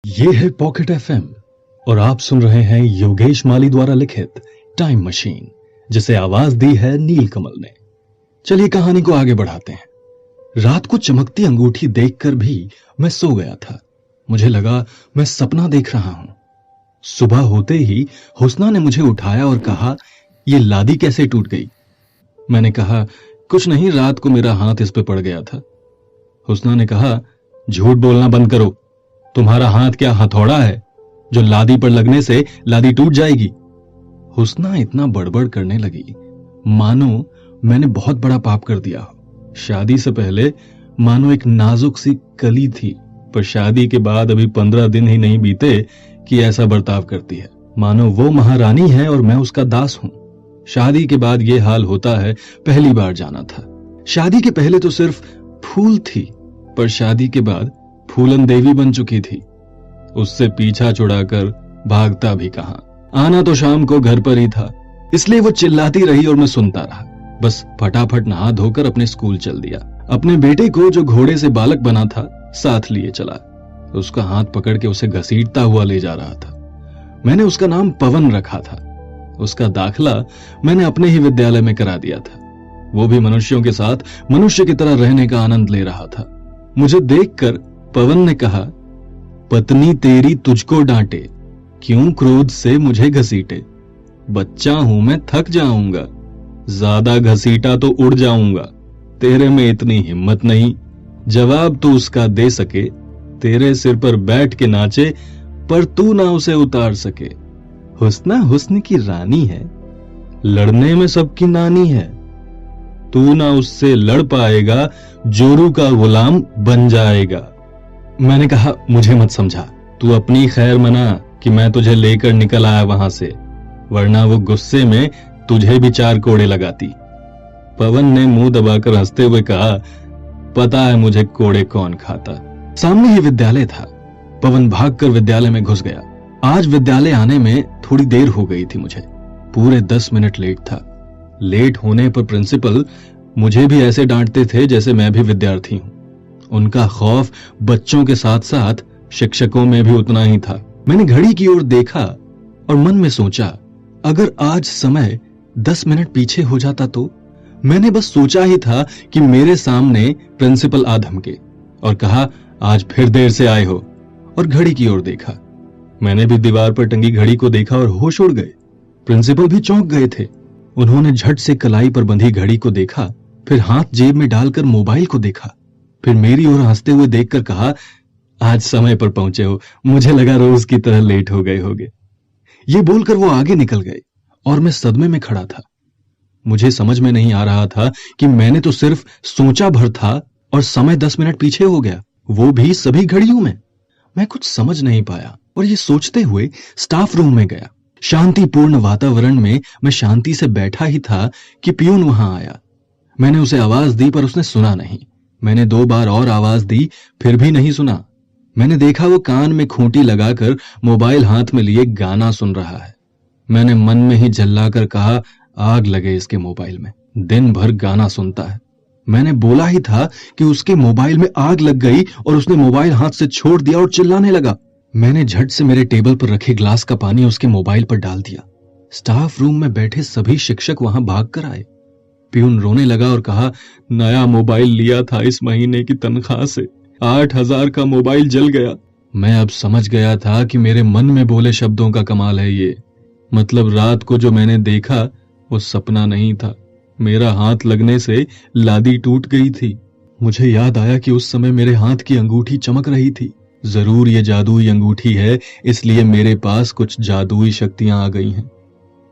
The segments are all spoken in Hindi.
ये है पॉकेट एफएम और आप सुन रहे हैं योगेश माली द्वारा लिखित टाइम मशीन, जिसे आवाज दी है नीलकमल ने। चलिए कहानी को आगे बढ़ाते हैं। रात को चमकती अंगूठी देखकर भी मैं सो गया था। मुझे लगा मैं सपना देख रहा हूं। सुबह होते ही हुस्ना ने मुझे उठाया और कहा, ये लादी कैसे टूट गई? मैंने कहा, कुछ नहीं, रात को मेरा हाथ इस पे पड़ गया था। हुस्ना ने कहा, झूठ बोलना बंद करो। तुम्हारा हाथ क्या हथौड़ा है जो लादी पर लगने से लादी टूट जाएगी? हुस्ना इतना बड़बड़ करने लगी मानो मैंने बहुत बड़ा पाप कर दिया हो। शादी से पहले मानो एक नाजुक सी कली थी, पर शादी के बाद अभी 15 दिन ही नहीं बीते कि ऐसा बर्ताव करती है मानो वो महारानी है और मैं उसका दास हूं। शादी के बाद ये हाल होता है, पहली बार जाना था। शादी के पहले तो सिर्फ फूल थी, पर शादी के बाद फूलन देवी बन चुकी थी। उससे पीछा छुड़ाकर भागता भी कहां। आना तो शाम को घर पर ही था, इसलिए वो चिल्लाती रही और मैं सुनता रहा। बस फटाफट नहा धोकर अपने स्कूल चल दिया। अपने बेटे को, जो घोड़े से बालक बना था, साथ लिए चला। उसका हाथ पकड़ के उसे घसीटता हुआ ले जा रहा था। मैंने उसका नाम पवन रखा था। उसका दाखला मैंने अपने ही विद्यालय में करा दिया था। वो भी मनुष्यों के साथ मनुष्य की तरह रहने का आनंद ले रहा था। मुझे देखकर पवन ने कहा, पत्नी तेरी तुझको डांटे, क्यों क्रोध से मुझे घसीटे? बच्चा हूं मैं, थक जाऊंगा, ज्यादा घसीटा तो उड़ जाऊंगा। तेरे में इतनी हिम्मत नहीं, जवाब तू उसका दे सके। तेरे सिर पर बैठ के नाचे, पर तू ना उसे उतार सके। हुस्ना हुस्न की रानी है, लड़ने में सबकी नानी है। तू ना उससे लड़ पाएगा, जोरू का गुलाम बन जाएगा। मैंने कहा, मुझे मत समझा, तू अपनी खैर मना कि मैं तुझे लेकर निकल आया वहां से, वरना वो गुस्से में तुझे भी 4 कोड़े लगाती। पवन ने मुंह दबाकर हंसते हुए कहा, पता है मुझे कोड़े कौन खाता। सामने ही विद्यालय था। पवन भागकर विद्यालय में घुस गया। आज विद्यालय आने में थोड़ी देर हो गई थी। मुझे पूरे 10 मिनट लेट था। लेट होने पर प्रिंसिपल मुझे भी ऐसे डांटते थे जैसे मैं भी विद्यार्थी हूं। उनका खौफ बच्चों के साथ साथ शिक्षकों में भी उतना ही था। मैंने घड़ी की ओर देखा और मन में सोचा, अगर आज समय 10 मिनट पीछे हो जाता तो? मैंने बस सोचा ही था कि मेरे सामने प्रिंसिपल आ धमके और कहा, आज फिर देर से आए हो, और घड़ी की ओर देखा। मैंने भी दीवार पर टंगी घड़ी को देखा और होश उड़ गए। प्रिंसिपल भी चौंक गए थे। उन्होंने झट से कलाई पर बंधी घड़ी को देखा, फिर हाथ जेब में डालकर मोबाइल को देखा, फिर मेरी ओर हंसते हुए देखकर कहा, आज समय पर पहुंचे हो, मुझे लगा रोज की तरह लेट हो गए होगे। ये बोलकर वो आगे निकल गए और मैं सदमे में खड़ा था। मुझे समझ में नहीं आ रहा था कि मैंने तो सिर्फ सोचा भर था और समय 10 मिनट पीछे हो गया, वो भी सभी घड़ियों में। मैं कुछ समझ नहीं पाया और ये सोचते हुए स्टाफ रूम में गया। शांतिपूर्ण वातावरण में मैं शांति से बैठा ही था कि पियून वहां आया। मैंने उसे आवाज दी पर उसने सुना नहीं। मैंने 2 बार और आवाज दी, फिर भी नहीं सुना। मैंने देखा वो कान में खूंटी लगाकर मोबाइल हाथ में लिए गाना सुन रहा है। मैंने मन में ही झल्लाकर कहा, आग लगे इसके मोबाइल में, दिन भर गाना सुनता है। मैंने बोला ही था कि उसके मोबाइल में आग लग गई और उसने मोबाइल हाथ से छोड़ दिया और चिल्लाने लगा। मैंने झट से मेरे टेबल पर रखे ग्लास का पानी उसके मोबाइल पर डाल दिया। स्टाफ रूम में बैठे सभी शिक्षक वहां भाग कर आए। पियून रोने लगा और कहा, नया मोबाइल लिया था इस महीने की तनख्वाह से, 8,000 का मोबाइल जल गया। मैं अब समझ गया था कि मेरे मन में बोले शब्दों का कमाल है ये। मतलब रात को जो मैंने देखा वो सपना नहीं था। मेरा हाथ लगने से लादी टूट गई थी। मुझे याद आया कि उस समय मेरे हाथ की अंगूठी चमक रही थी। जरूर ये जादुई अंगूठी है, इसलिए मेरे पास कुछ जादुई शक्तियां आ गई हैं।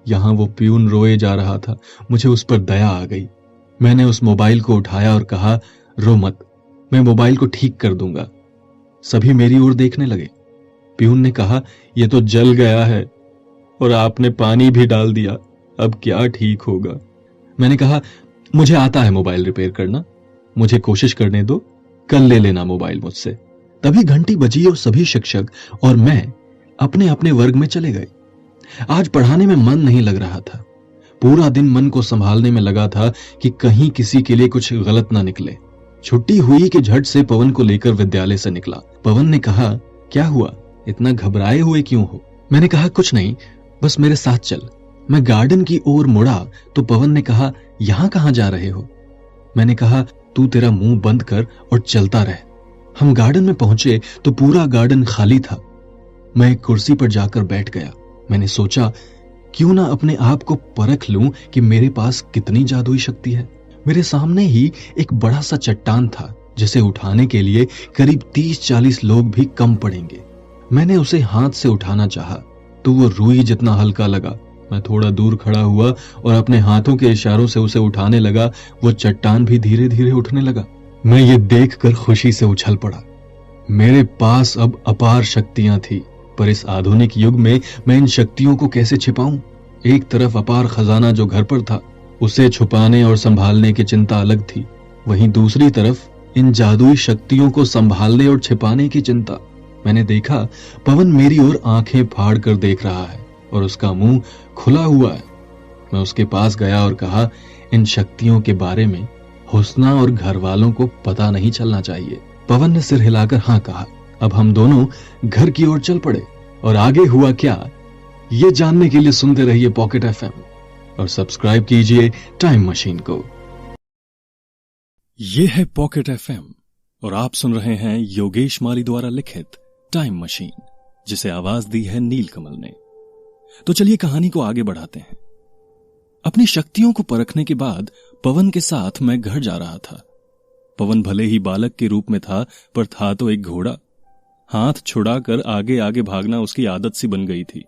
यहां वो पियून रोए जा रहा था। मुझे उस पर दया आ गई। मैंने उस मोबाइल को उठाया और कहा, रो मत, मैं मोबाइल को ठीक कर दूंगा। सभी मेरी ओर देखने लगे। पियून ने कहा, ये तो जल गया है और आपने पानी भी डाल दिया, अब क्या ठीक होगा? मैंने कहा, मुझे आता है मोबाइल रिपेयर करना, मुझे कोशिश करने दो, कल ले लेना मोबाइल मुझसे। तभी घंटी बजी और सभी शिक्षक और मैं अपने अपने वर्ग में चले गए। आज पढ़ाने में मन नहीं लग रहा था। पूरा दिन मन को संभालने में लगा था कि कहीं किसी के लिए कुछ गलत ना निकले। छुट्टी हुई कि झट से पवन को लेकर विद्यालय से निकला। पवन ने कहा, क्या हुआ? इतना घबराए हुए क्यों हो? मैंने कहा कुछ नहीं, बस मेरे साथ चल। मैं गार्डन की ओर मुड़ा तो पवन ने कहा, यहां कहां जा रहे हो? मैंने कहा, तू तेरा मुंह बंद कर और चलता रह। हम गार्डन में पहुंचे तो पूरा गार्डन खाली था। मैं एक कुर्सी पर जाकर बैठ गया। मैंने सोचा, क्यों ना अपने आप को परख लूं कि मेरे पास कितनी जादुई शक्ति है। मेरे सामने ही एक बड़ा सा चट्टान था जिसे उठाने के लिए करीब 30-40 लोग भी कम पड़ेंगे। मैंने उसे हाथ से उठाना चाहा तो वो रुई जितना हल्का लगा। मैं थोड़ा दूर खड़ा हुआ और अपने हाथों के इशारों से उसे उठाने लगा। वो चट्टान भी धीरे धीरे उठने लगा। मैं ये देखकर खुशी से उछल पड़ा। मेरे पास अब अपार शक्तियां थी, पर इस आधुनिक युग में मैं इन शक्तियों को कैसे छिपाऊं? एक तरफ अपार खजाना जो घर पर था, उसे छुपाने और संभालने की चिंता अलग थी। वहीं दूसरी तरफ इन जादुई शक्तियों को संभालने और छिपाने की चिंता। मैंने देखा पवन मेरी ओर आंखें फाड़ कर देख रहा है और उसका मुंह खुला हुआ है। मैं उसके पास गया और कहा, इन शक्तियों के बारे में हुस्ना और घर वालों को पता नहीं चलना चाहिए। पवन ने सिर हिलाकर हाँ कहा। अब हम दोनों घर की ओर चल पड़े और आगे हुआ क्या, ये जानने के लिए सुनते रहिए पॉकेट एफएम और सब्सक्राइब कीजिए टाइम मशीन को। ये है पॉकेट एफएम और आप सुन रहे हैं योगेश माली द्वारा लिखित टाइम मशीन, जिसे आवाज दी है नीलकमल ने। तो चलिए कहानी को आगे बढ़ाते हैं। अपनी शक्तियों को परखने के बाद पवन के साथ मैं घर जा रहा था। पवन भले ही बालक के रूप में था, पर था तो एक घोड़ा। हाथ छुड़ाकर आगे आगे भागना उसकी आदत सी बन गई थी।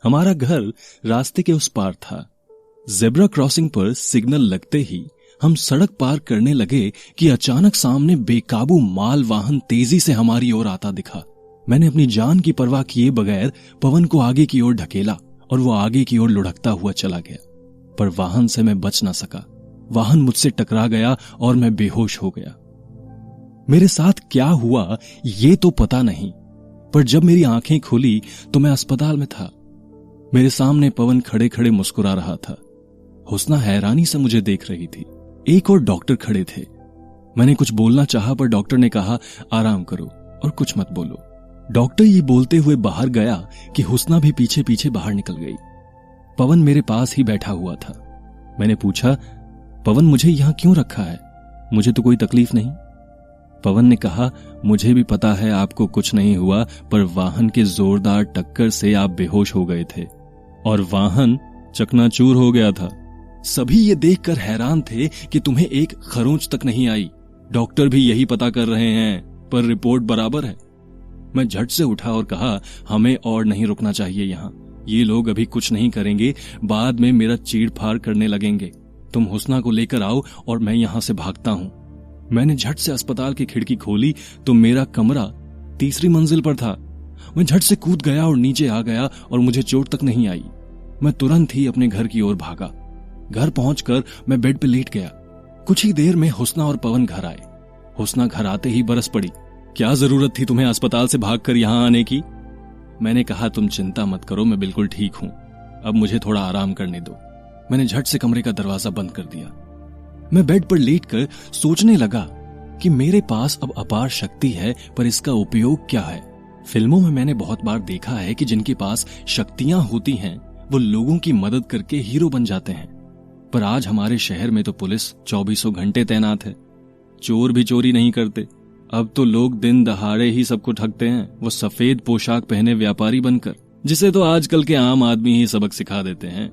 हमारा घर रास्ते के उस पार था। जेब्रा क्रॉसिंग पर सिग्नल लगते ही हम सड़क पार करने लगे कि अचानक सामने बेकाबू माल वाहन तेजी से हमारी ओर आता दिखा। मैंने अपनी जान की परवाह किए बगैर पवन को आगे की ओर ढकेला और वो आगे की ओर लुढ़कता हुआ चला गया, पर वाहन से मैं बच ना सका। वाहन मुझसे टकरा गया और मैं बेहोश हो गया। मेरे साथ क्या हुआ ये तो पता नहीं, पर जब मेरी आंखें खुली तो मैं अस्पताल में था। मेरे सामने पवन खड़े खड़े मुस्कुरा रहा था। हुस्ना हैरानी से मुझे देख रही थी। एक और डॉक्टर खड़े थे। मैंने कुछ बोलना चाहा, पर डॉक्टर ने कहा, आराम करो और कुछ मत बोलो। डॉक्टर ये बोलते हुए बाहर गया कि हुस्ना भी पीछे पीछे बाहर निकल गई। पवन मेरे पास ही बैठा हुआ था। मैंने पूछा, पवन मुझे यहां क्यों रखा है? मुझे तो कोई तकलीफ नहीं। पवन ने कहा, मुझे भी पता है आपको कुछ नहीं हुआ, पर वाहन के जोरदार टक्कर से आप बेहोश हो गए थे और वाहन चकनाचूर हो गया था। सभी ये देखकर हैरान थे कि तुम्हें एक खरोंच तक नहीं आई। डॉक्टर भी यही पता कर रहे हैं, पर रिपोर्ट बराबर है। मैं झट से उठा और कहा, हमें और नहीं रुकना चाहिए यहाँ। ये लोग अभी कुछ नहीं करेंगे, बाद में मेरा चीड़-फाड़ करने लगेंगे। तुम हुस्ना को लेकर आओ और मैं यहाँ से भागता हूँ। मैंने झट से अस्पताल की खिड़की खोली तो मेरा कमरा तीसरी मंजिल पर था। मैं झट से कूद गया और नीचे आ गया और मुझे चोट तक नहीं आई। मैं तुरंत ही अपने घर की ओर भागा। घर पहुंचकर मैं बेड पे लेट गया। कुछ ही देर में हुस्ना और पवन घर आए। हुस्ना घर आते ही बरस पड़ी, क्या जरूरत थी तुम्हें अस्पताल से भागकर यहां आने की? मैंने कहा, तुम चिंता मत करो, मैं बिल्कुल ठीक हूं। अब मुझे थोड़ा आराम करने दो। मैंने झट से कमरे का दरवाजा बंद कर दिया। मैं बेड पर लेटकर सोचने लगा कि मेरे पास अब अपार शक्ति है, पर इसका उपयोग क्या है? फिल्मों में मैंने बहुत बार देखा है कि जिनके पास शक्तियां होती हैं वो लोगों की मदद करके हीरो बन जाते हैं, पर आज हमारे शहर में तो पुलिस 24 घंटे तैनात है। चोर भी चोरी नहीं करते। अब तो लोग दिन दहाड़े ही सबको ठगते हैं, वो सफेद पोशाक पहने व्यापारी बनकर, जिसे तो आजकल के आम आदमी ही सबक सिखा देते हैं।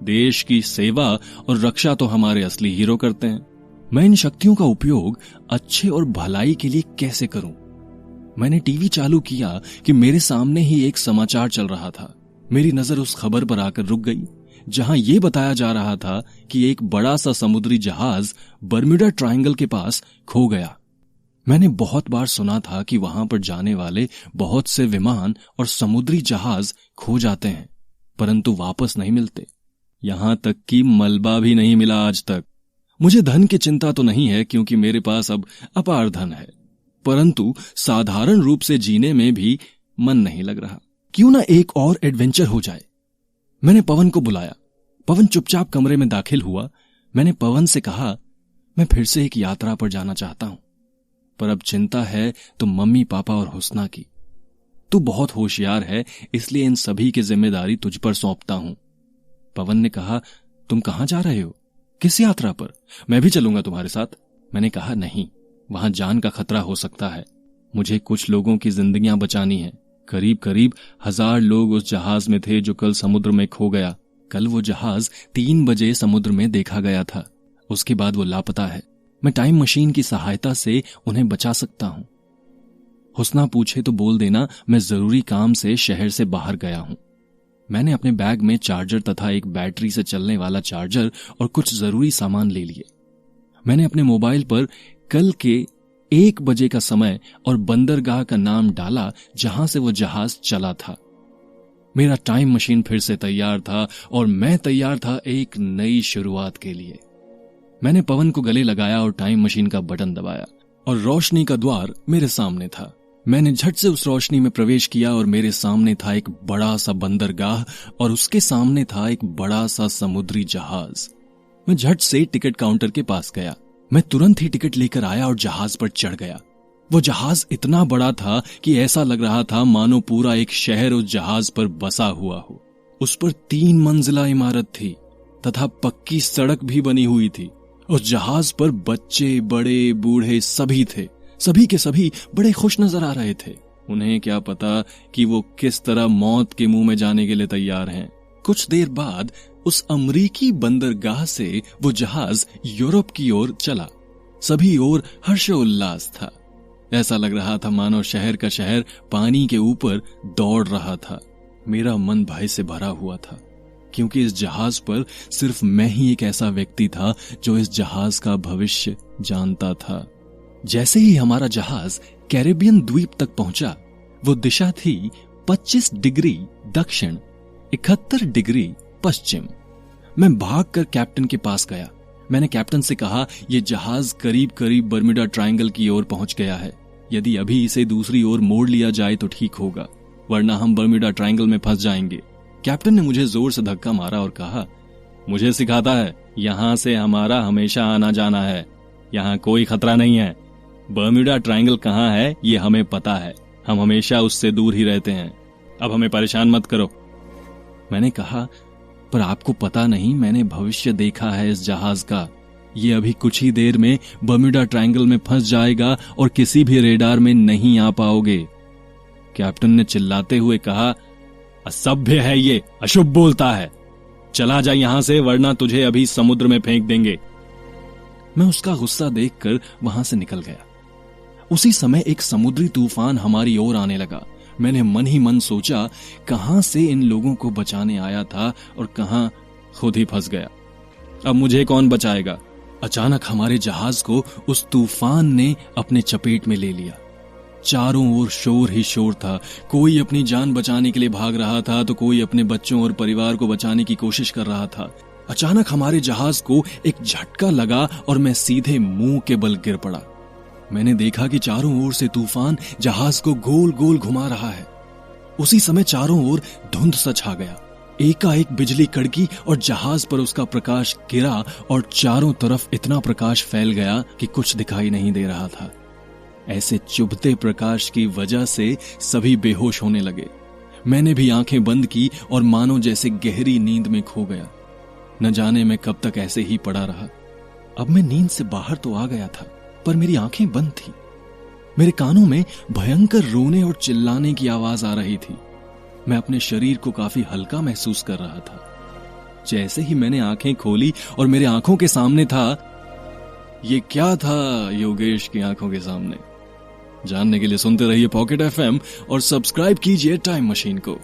देश की सेवा और रक्षा तो हमारे असली हीरो करते हैं। मैं इन शक्तियों का उपयोग अच्छे और भलाई के लिए कैसे करूं? मैंने टीवी चालू किया कि मेरे सामने ही एक समाचार चल रहा था। मेरी नजर उस खबर पर आकर रुक गई जहां यह बताया जा रहा था कि एक बड़ा सा समुद्री जहाज बर्म्यूडा ट्रायंगल के पास खो गया। मैंने बहुत बार सुना था कि वहां पर जाने वाले बहुत से विमान और समुद्री जहाज खो जाते हैं, परंतु वापस नहीं मिलते। यहां तक कि मलबा भी नहीं मिला आज तक। मुझे धन की चिंता तो नहीं है, क्योंकि मेरे पास अब अपार धन है, परंतु साधारण रूप से जीने में भी मन नहीं लग रहा। क्यों ना एक और एडवेंचर हो जाए। मैंने पवन को बुलाया। पवन चुपचाप कमरे में दाखिल हुआ। मैंने पवन से कहा, मैं फिर से एक यात्रा पर जाना चाहता हूं, पर अब चिंता है तो मम्मी पापा और हुस्ना की। तू बहुत होशियार है, इसलिए इन सभी की जिम्मेदारी तुझ पर सौंपता हूं। पवन ने कहा, तुम कहां जा रहे हो? किस यात्रा पर? मैं भी चलूंगा तुम्हारे साथ। मैंने कहा, नहीं, वहां जान का खतरा हो सकता है। मुझे कुछ लोगों की जिंदगियां बचानी है। करीब करीब 1000 लोग उस जहाज में थे जो कल समुद्र में खो गया। कल वो जहाज 3 बजे समुद्र में देखा गया था। उसके बाद वो लापता है। मैं टाइम मशीन की सहायता से उन्हें बचा सकता हूं। हुस्ना पूछे तो बोल देना मैं जरूरी काम से शहर से बाहर गया हूं। मैंने अपने बैग में चार्जर तथा एक बैटरी से चलने वाला चार्जर और कुछ जरूरी सामान ले लिए। मैंने अपने मोबाइल पर कल के 1 बजे का समय और बंदरगाह का नाम डाला जहां से वो जहाज चला था। मेरा टाइम मशीन फिर से तैयार था और मैं तैयार था एक नई शुरुआत के लिए। मैंने पवन को गले लगाया और टाइम मशीन का बटन दबाया और रोशनी का द्वार मेरे सामने था। मैंने झट से उस रोशनी में प्रवेश किया और मेरे सामने था एक बड़ा सा बंदरगाह और उसके सामने था एक बड़ा सा समुद्री जहाज। मैं झट से टिकट काउंटर के पास गया। मैं तुरंत ही टिकट लेकर आया और जहाज पर चढ़ गया। वो जहाज इतना बड़ा था कि ऐसा लग रहा था मानो पूरा एक शहर उस जहाज पर बसा हुआ हो। उस पर 3 मंजिला इमारत थी तथा पक्की सड़क भी बनी हुई थी। उस जहाज पर बच्चे, बड़े, बूढ़े सभी थे। सभी के सभी बड़े खुश नजर आ रहे थे। उन्हें क्या पता कि वो किस तरह मौत के मुंह में जाने के लिए तैयार हैं। कुछ देर बाद उस अमरीकी बंदरगाह से वो जहाज यूरोप की ओर चला। सभी ओर हर्षोल्लास था। ऐसा लग रहा था मानो शहर का शहर पानी के ऊपर दौड़ रहा था। मेरा मन भय से भरा हुआ था क्योंकि इस जहाज पर सिर्फ मैं ही एक ऐसा व्यक्ति था जो इस जहाज का भविष्य जानता था। जैसे ही हमारा जहाज कैरेबियन द्वीप तक पहुंचा, वो दिशा थी 25 डिग्री दक्षिण, 71 डिग्री पश्चिम। मैं भागकर कैप्टन के पास गया। मैंने कैप्टन से कहा, यह जहाज करीब करीब बर्मुडा ट्रायंगल की ओर पहुंच गया है। यदि अभी इसे दूसरी ओर मोड़ लिया जाए तो ठीक होगा, वरना हम बर्मुडा ट्रायंगल में फंस जाएंगे। कैप्टन ने मुझे जोर से धक्का मारा और कहा, मुझे सिखाता है, यहां से हमारा हमेशा आना जाना है। यहां कोई खतरा नहीं है। बर्मुडा ट्रायंगल कहां है ये हमें पता है। हम हमेशा उससे दूर ही रहते हैं। अब हमें परेशान मत करो। मैंने कहा, पर आपको पता नहीं, मैंने भविष्य देखा है इस जहाज का। ये अभी कुछ ही देर में बर्मुडा ट्रायंगल में फंस जाएगा और किसी भी रेडार में नहीं आ पाओगे। कैप्टन ने चिल्लाते हुए कहा, असभ्य है ये, अशुभ बोलता है। चला जा यहां से, वरना तुझे अभी समुद्र में फेंक देंगे। मैं उसका गुस्सा देखकर वहां से निकल गया। उसी समय एक समुद्री तूफान हमारी ओर आने लगा। मैंने मन ही मन सोचा, कहां से इन लोगों को बचाने आया था और कहां खुद ही फंस गया। अब मुझे कौन बचाएगा? अचानक हमारे जहाज को उस तूफान ने अपने चपेट में ले लिया। चारों ओर शोर ही शोर था। कोई अपनी जान बचाने के लिए भाग रहा था तो कोई अपने बच्चों और परिवार को बचाने की कोशिश कर रहा था। अचानक हमारे जहाज को एक झटका लगा और मैं सीधे मुंह के बल गिर पड़ा। मैंने देखा कि चारों ओर से तूफान जहाज को गोल गोल घुमा रहा है। उसी समय चारों ओर धुंध सा छा गया। एकाएक बिजली कड़की और जहाज पर उसका प्रकाश गिरा और चारों तरफ इतना प्रकाश फैल गया कि कुछ दिखाई नहीं दे रहा था। ऐसे चुभते प्रकाश की वजह से सभी बेहोश होने लगे। मैंने भी आंखें बंद की और मानो जैसे गहरी नींद में खो गया। न जाने मैं कब तक ऐसे ही पड़ा रहा। अब मैं नींद से बाहर तो आ गया था, पर मेरी आंखें बंद थी। मेरे कानों में भयंकर रोने और चिल्लाने की आवाज आ रही थी। मैं अपने शरीर को काफी हल्का महसूस कर रहा था। जैसे ही मैंने आंखें खोली और मेरे आंखों के सामने था, ये क्या था योगेश की आंखों के सामने? जानने के लिए सुनते रहिए पॉकेट एफएम और सब्सक्राइब कीजिए टाइम मशीन को।